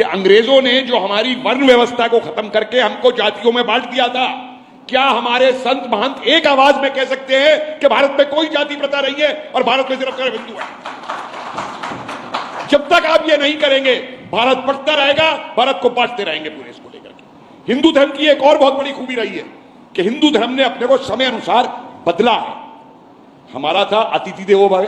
कि अंग्रेजों ने जो हमारी वर्ण व्यवस्था को खत्म करके हमको जातियों में बांट दिया था, क्या हमारे संत महंत एक आवाज में कह सकते हैं कि भारत में कोई जाति प्रथा नहीं है और भारत में सिर्फ हिंदू है? जब तक आप ये नहीं करेंगे, भारत बढ़ता रहेगा, भारत को बांटते रहेंगे पूरे इसको लेकर के। हिंदू धर्म की एक और बहुत बड़ी खूबी रही है कि हिंदू धर्म ने अपने को समय अनुसार बदला है। हमारा था अतिथि देवो भव,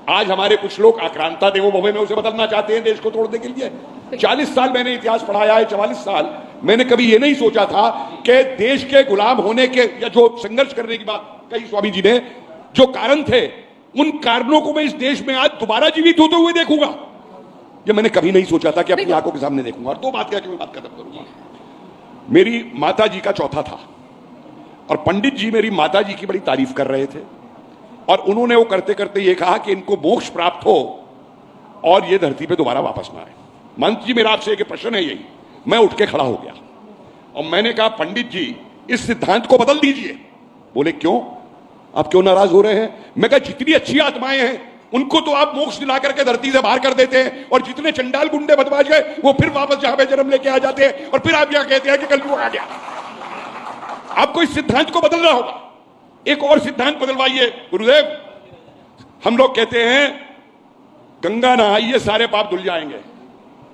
आज हमारे कुछ लोग आक्रांता देवो भव में उसे बदलना चाहते हैं देश को तोड़ने के लिए। 40 साल मैंने इतिहास पढ़ाया है, 44 साल मैंने कभी ये नहीं सोचा था कि देश के गुलाम होने के या जो संघर्ष करने की बात कही स्वामी जी ने, जो कारण थे, उन कारणों को मैं इस देश में आज दोबारा जीवित होते हुए देखूंगा। ये मैंने कभी नहीं सोचा था कि अपनी आंखों के सामने देखूंगा। और दो बात क्या कि मैं बात खत्म करूंगा। मेरी माता जी का चौथा था और पंडित जी मेरी माता जी की बड़ी तारीफ कर रहे थे और उन्होंने वो करते करते ये कहा कि इनको मोक्ष प्राप्त हो और ये धरती पे दोबारा वापस ना आए। मंत्र जी, मेरा आपसे एक प्रश्न है यही। मैं उठ के खड़ा हो गया और मैंने कहा, पंडित जी इस सिद्धांत को बदल दीजिए। बोले क्यों, आप क्यों नाराज हो रहे हैं? मैं कहा, जितनी अच्छी आत्माएं हैं उनको तो आप मोक्ष दिला करके धरती से बाहर कर देते हैं और जितने चंडाल गुंडे बदमाश हैं वो फिर वापस जहां पे जन्म लेके आ जाते हैं और फिर आप यहां कहते हैं कि कलयुग आ गया। आपको इस सिद्धांत को बदलना होगा, एक और सिद्धांत बदलवाइए। गुरुदेव, हम लोग कहते हैं गंगा नहाइए सारे पाप धुल जाएंगे।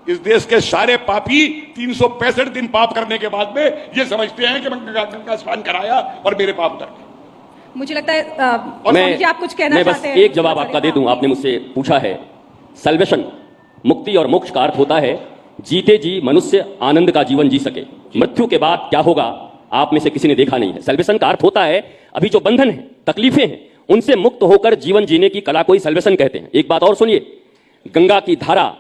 इस देश के सारे पापी 365 दिन पाप करने के बाद में ये समझते हैं कि मैं गंगा स्नान कराया और मेरे पाप उतर गए। मुझे लगता है आप कुछ कहना चाहते हैं। एक जवाब आपका दे दूं। आपने मुझसे पूछा है, सल्वेशन, मुक्ति और मोक्ष का अर्थ होता है जीते जी मनुष्य आनंद का जीवन जी सके। मृत्यु के बाद क्या होगा आप में से किसी ने देखा नहीं है। सल्वेशन का अर्थ होता है अभी जो बंधन है, तकलीफें हैं, उनसे मुक्त होकर जीवन जीने की कला को ही सल्वेशन कहते हैं। एक बात और सुनिए, गंगा की धारा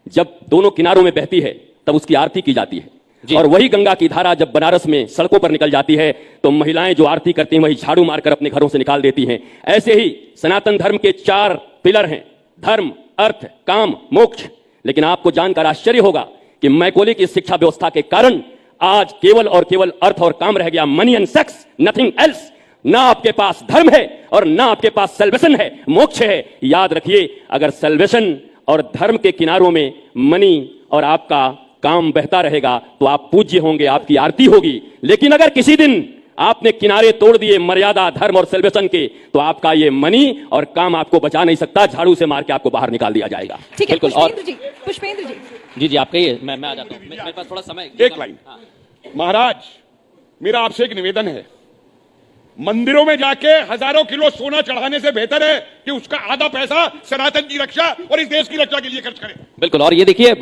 जब दोनों किनारों में बहती है तब उसकी आरती की जाती है, और वही गंगा की धारा जब बनारस में सड़कों पर निकल जाती है तो महिलाएं जो आरती करती हैं वही झाड़ू मारकर अपने घरों से निकाल देती हैं। ऐसे ही सनातन धर्म के 4 पिलर हैं, धर्म, अर्थ, काम, मोक्ष। लेकिन आपको जानकर आश्चर्य होगा कि मैकोले की शिक्षा व्यवस्था के कारण आज केवल और केवल अर्थ और काम रह गया, money and sex, nothing else. ना आपके पास धर्म है और ना आपके पास सल्वेशन है, मोक्ष है। याद रखिए, अगर सल्वेशन और धर्म के किनारों में मनी और आपका काम बहता रहेगा तो आप पूज्य होंगे, आपकी आरती होगी। लेकिन अगर किसी दिन आपने किनारे तोड़ दिए मर्यादा, धर्म और सल्वेशन के, तो आपका ये मनी और काम आपको बचा नहीं सकता, झाड़ू से मार के आपको बाहर निकाल दिया जाएगा। ठीक है, बिल्कुल। पुष्पेंद्र जी जी आप कहिए, मैं आ जाता हूं, मेरे पास थोड़ा समय। एक लाइन। महाराज, मेरा आपसे एक निवेदन है, मंदिरों में जाके हजारों किलो सोना चढ़ाने से बेहतर है कि उसका आधा पैसा सनातन की रक्षा और इस देश की रक्षा के लिए खर्च करें। बिल्कुल। और ये देखिए,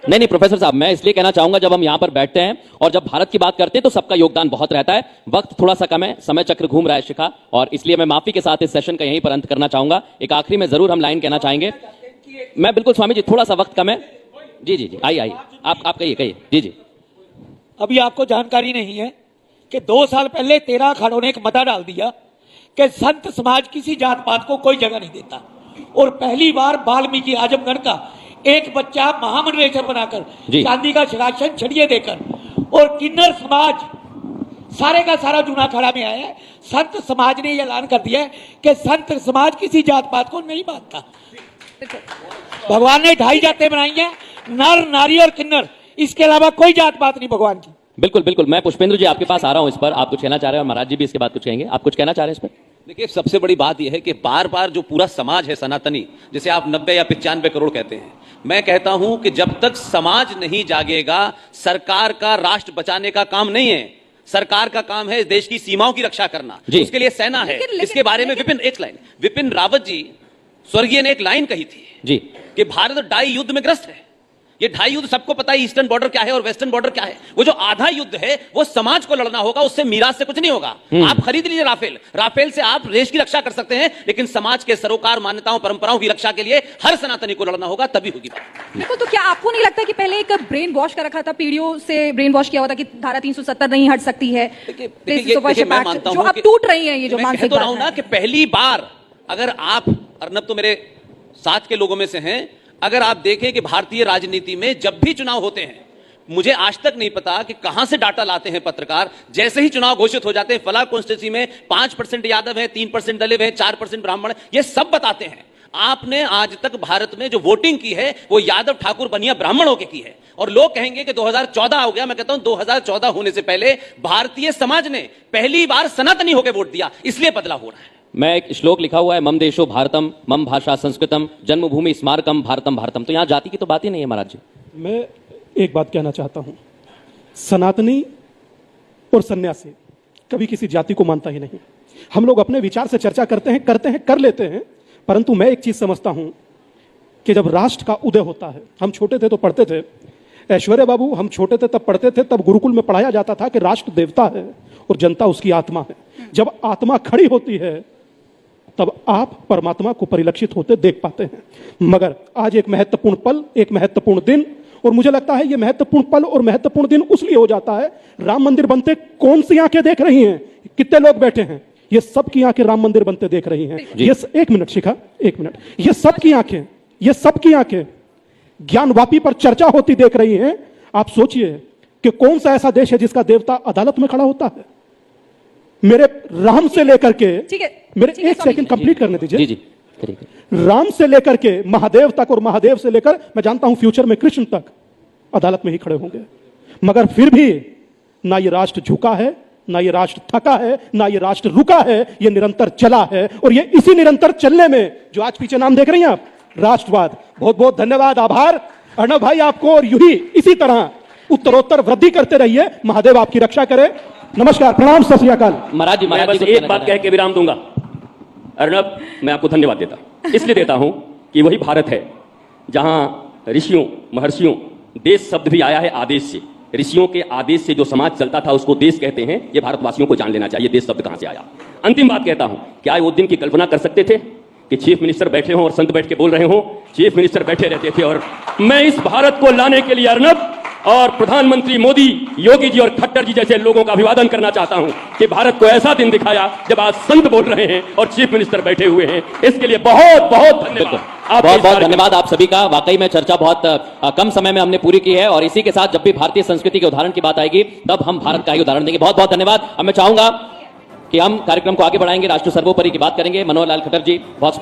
नहीं प्रोफेसर साहब, मैं इसलिए कहना चाहूंगा, जब हम यहां पर बैठते हैं और जब भारत की बात करते हैं तो सबका योगदान बहुत रहता है। वक्त थोड़ा सा कम है, समय चक्र घूम रहा है शिखा, और इसलिए मैं माफी के साथ इस सेशन का यहीं पर अंत करना चाहूंगा। एक आखिरी में जरूर हम लाइन कहना चाहेंगे। मैं बिल्कुल स्वामी जी, थोड़ा सा वक्त कम है। जी आइए आप कहिए। जी अभी आपको जानकारी नहीं है कि 2 साल पहले 13 अखाड़ों ने एक मता डाल दिया कि संत समाज किसी जात पात को कोई जगह नहीं देता, और पहली बार वाल्मीकि आजमगढ़ का एक बच्चा महामंडलेश्वर बनाकर चांदी का सिंहासन छड़िए देकर, और किन्नर समाज सारे का सारा जूना अखाड़ा में आया है। संत समाज ने यह ऐलान कर दिया है कि संत समाज किसी जात पात को नहीं मानता। भगवान ने 2.5 जातें बनाई हैं, नर, नारी और किन्नर, इसके अलावा कोई जात पात नहीं भगवान की। बिल्कुल। मैं पुष्पेंद्र जी आपके पास आ रहा हूं इस पर, आप कुछ कहना चाह रहे हैं और महाराज जी भी इसके बाद कुछ कहेंगे। आप कुछ कहना चाह रहे हैं इस पर? देखिए, सबसे बड़ी बात यह है कि बार बार जो पूरा समाज है सनातनी, जिसे आप 90 या 95 करोड़ कहते हैं, मैं कहता हूं कि जब तक समाज नहीं जागेगा, सरकार का राष्ट्र बचाने का काम नहीं है। सरकार का काम है देश की सीमाओं की रक्षा करना, उसके लिए सेना है। इसके बारे में विपिन रावत जी स्वर्गीय ने एक लाइन कही थी कि भारत डाई युद्ध में ग्रस्त है। ये 2.5 युद्ध सबको पता है, ईस्टर्न बॉर्डर क्या है और वेस्टर्न बॉर्डर क्या है। वो जो आधा युद्ध है वो समाज को लड़ना होगा, उससे मीरास से कुछ नहीं होगा। आप खरीद लीजिए राफेल से आप देश की रक्षा कर सकते हैं, लेकिन समाज के सरोकार, मान्यताओं, परंपराओं की रक्षा के लिए हर सनातनी को लड़ना होगा, तभी होगी बात। देखो, तो क्या आपको नहीं लगता कि पहले एक ब्रेन वॉश कर रखा था, पीढ़ियों से ब्रेन वॉश किया हुआ था कि धारा 370 नहीं हट सकती है, जो अब टूट रही है ये जो मानसिक बात है। कि पहली बार अगर आप, अर्नब तो मेरे साथ के लोगों में से हैं, अगर आप देखें कि भारतीय राजनीति में जब भी चुनाव होते हैं, मुझे आज तक नहीं पता कि कहां से डाटा लाते हैं पत्रकार। जैसे ही चुनाव घोषित हो जाते हैं, फला कॉन्स्टिट्यूंसी में 5% यादव है, 3% दलित है, 4% ब्राह्मण, ये सब बताते हैं। आपने आज तक भारत में जो वोटिंग की है वो यादव ठाकुर बनिया ब्राह्मणों के की है, और लोग कहेंगे कि 2014 हो गया। मैं कहता हूं 2014 होने से पहले भारतीय समाज ने पहली बार सनातनी होकर वोट दिया, इसलिए बदलाव हो रहा है। मैं एक श्लोक लिखा हुआ है, मम देशो भारतम मम भाषा संस्कृतम जन्मभूमि स्मारकम भारतम भारतम। तो यहां जाति की तो बात ही नहीं है महाराज जी। मैं एक बात कहना चाहता हूं, सनातनी और सन्यासी कभी किसी जाति को मानता ही नहीं। हम लोग अपने विचार से चर्चा करते हैं, कर लेते हैं, परंतु मैं एक चीज समझता हूं कि जब राष्ट्र का उदय होता है, हम छोटे थे तो पढ़ते थे, ऐश्वर्या बाबू हम छोटे थे तब पढ़ते थे, तब गुरुकुल में पढ़ाया जाता था कि राष्ट्र देवता है और जनता उसकी आत्मा है। जब आत्मा खड़ी होती है तब आप परमात्मा को परिलक्षित होते देख पाते हैं। मगर आज एक महत्वपूर्ण पल, एक महत्वपूर्ण दिन, और मुझे लगता है ये महत्वपूर्ण पल और महत्वपूर्ण दिन उसलिए हो जाता है, राम मंदिर बनते कौन सी आंखें देख रही हैं, कितने लोग बैठे हैं, ये सब की आंखें राम मंदिर बनते देख रही हैं। ये एक मिनट शिखा, एक मिनट, ये सब की आंखें, ये सब की आंखें ज्ञानवापी पर चर्चा होती देख रही हैं। आप सोचिए कि कौन सा ऐसा देश है जिसका देवता अदालत में खड़ा होता है। मेरे राम से लेकर के, मेरे एक सेकंड कंप्लीट करने दीजिए। जी राम से लेकर के महादेव तक, और महादेव से लेकर मैं जानता हूं फ्यूचर में कृष्ण तक अदालत में ही खड़े होंगे। मगर फिर भी ना ये राष्ट्र झुका है, ना ये राष्ट्र थका है, ना ये राष्ट्र रुका है, ये निरंतर चला है। और ये इसी निरंतर चलने में जो आज पीछे नाम देख रही हैं आप, राष्ट्रवाद। बहुत बहुत धन्यवाद, आभार अर्णव भाई आपको, और यूं ही इसी तरह उत्तरोत्तर वृद्धि करते रहिए। महादेव आपकी रक्षा करे। नमस्कार, प्रणाम, सत श्री अकाल। महाराज जी, मैं बस एक बात कह के विराम दूंगा। अर्णव, मैं आपको धन्यवाद देता इसलिए देता हूं कि वही भारत है जहां ऋषियों महर्षियों, देश शब्द भी आया है आदेश से। ऋषियों के आदेश से जो समाज चलता था उसको देश कहते हैं। ये भारतवासियों को जान लेना चाहिए देश शब्द कहां से आया। अंतिम बात कहता हूं, क्या वो दिन की कल्पना कर सकते थे कि चीफ मिनिस्टर बैठे हों और संत बैठ के बोल रहे हों? चीफ मिनिस्टर बैठे रहते थे। और मैं इस भारत को लाने के लिए अर्णव और प्रधानमंत्री मोदी, योगी जी और खट्टर जी जैसे लोगों का अभिवादन करना चाहता हूं कि भारत को ऐसा दिन दिखाया जब आज संत बोल रहे हैं और चीफ मिनिस्टर बैठे हुए हैं। इसके लिए बहुत बहुत धन्यवाद। बहुत बहुत धन्यवाद आप सभी का। वाकई में चर्चा बहुत कम समय में हमने पूरी की है, और इसी के साथ जब भी भारतीय संस्कृति के उदाहरण की बात आएगी तब हम भारत का ही उदाहरण देंगे। बहुत बहुत धन्यवाद। अब मैं चाहूंगा कि हम कार्यक्रम को आगे बढ़ाएंगे, राष्ट्र सर्वोपरि की बात करेंगे। मनोहर लाल खट्टर जी बहुत